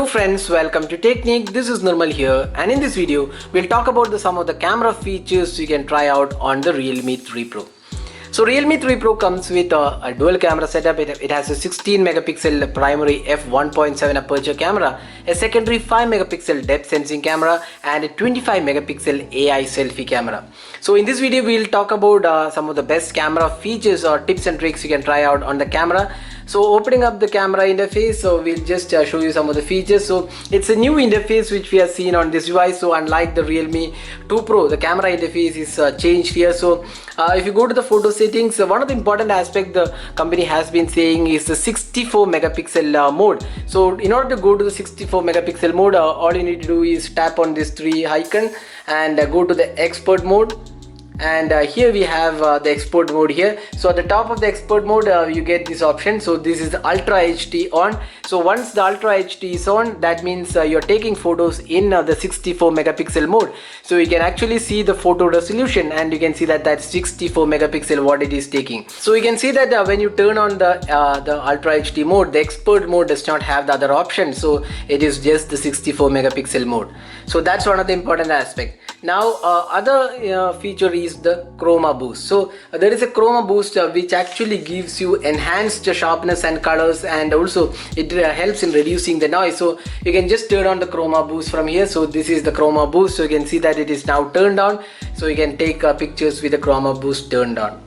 Hello friends, welcome to Technique. This is Nirmal here, and in this video we'll talk about some of the camera features you can try out on the Realme 3 Pro. So Realme 3 Pro comes with a dual camera setup. It has a 16 megapixel primary f1.7 aperture camera, a secondary 5 megapixel depth sensing camera, and a 25 megapixel AI selfie camera. So in this video we'll talk about some of the best camera features or tips and tricks you can try out on the camera. So opening up the camera interface, so we'll just show you some of the features. So it's a new interface which we have seen on this device. So unlike the Realme 2 Pro, the camera interface is changed here. So if you go to the photo settings, one of the important aspects the company has been saying is the 64 megapixel mode. So in order to go to the 64 megapixel mode, all you need to do is tap on this three icon and go to the expert mode. And here we have the export mode here. So at the top of the export mode you get this option. So this is Ultra HD on. So once the Ultra HD is on, that means you're taking photos in the 64 megapixel mode. So you can actually see the photo resolution, and you can see that that's 64 megapixel what it is taking. So you can see that when you turn on the Ultra HD mode, the expert mode does not have the other option. So it is just the 64 megapixel mode. So that's one of the important aspects. Now other feature is the Chroma Boost. So there is a Chroma Boost which actually gives you enhanced sharpness and colors, and also it helps in reducing the noise. So you can just turn on the Chroma Boost from here. So this is the Chroma Boost. So you can see that it is now turned on. So you can take pictures with the Chroma Boost turned on.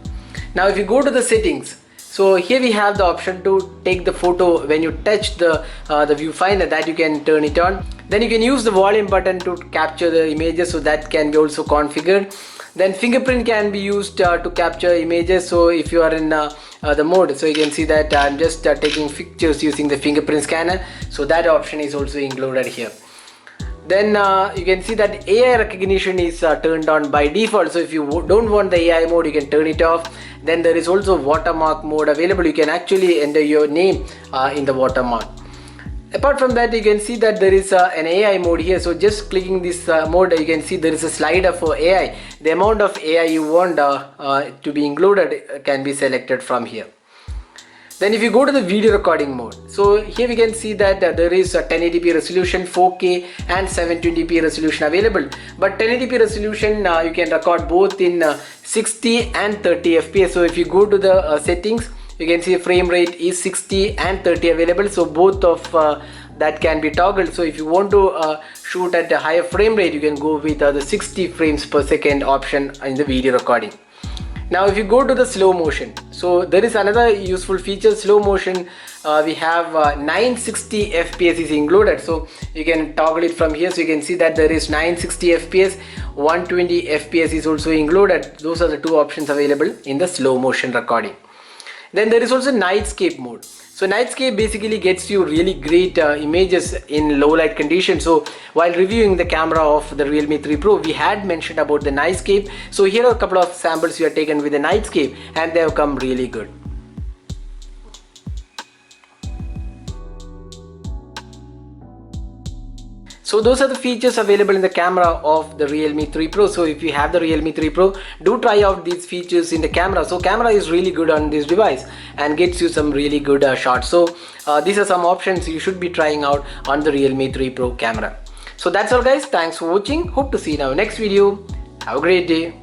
Now if you go to the settings, so here we have the option to take the photo when you touch the viewfinder, that you can turn it on. Then you can use the volume button to capture the images, so that can be also configured. Then fingerprint can be used to capture images. So if you are in the mode, so you can see that I'm just taking pictures using the fingerprint scanner. So that option is also included here. Then you can see that AI recognition is turned on by default. So if you don't want the AI mode, you can turn it off. Then there is also watermark mode available. You can actually enter your name in the watermark. Apart from that, you can see that there is an AI mode here. So just clicking this mode, you can see there is a slider for AI. The amount of AI you want to be included can be selected from here. Then if you go to the video recording mode, so here we can see that there is a 1080p resolution, 4K and 720p resolution available. But 1080p resolution you can record both in 60 and 30 fps. So if you go to the settings, you can see frame rate is 60 and 30 available. So both of that can be toggled. So if you want to shoot at a higher frame rate, you can go with the 60 frames per second option in the video recording. Now if you go to the slow motion, so there is another useful feature, slow motion. We have 960 fps is included. So you can toggle it from here. So you can see that there is 960 fps, 120 fps is also included. Those are the two options available in the slow motion recording. Then there is also Nightscape mode. So Nightscape basically gets you really great images in low light conditions. So while reviewing the camera of the Realme 3 Pro, we had mentioned about the Nightscape. So here are a couple of samples we have taken with the Nightscape, and they have come really good. So those are the features available in the camera of the Realme 3 Pro. So if you have the Realme 3 Pro, do try out these features in the camera. So camera is really good on this device and gets you some really good shots. So these are some options you should be trying out on the Realme 3 Pro camera. So that's all guys. Thanks for watching. Hope to see you in our next video. Have a great day.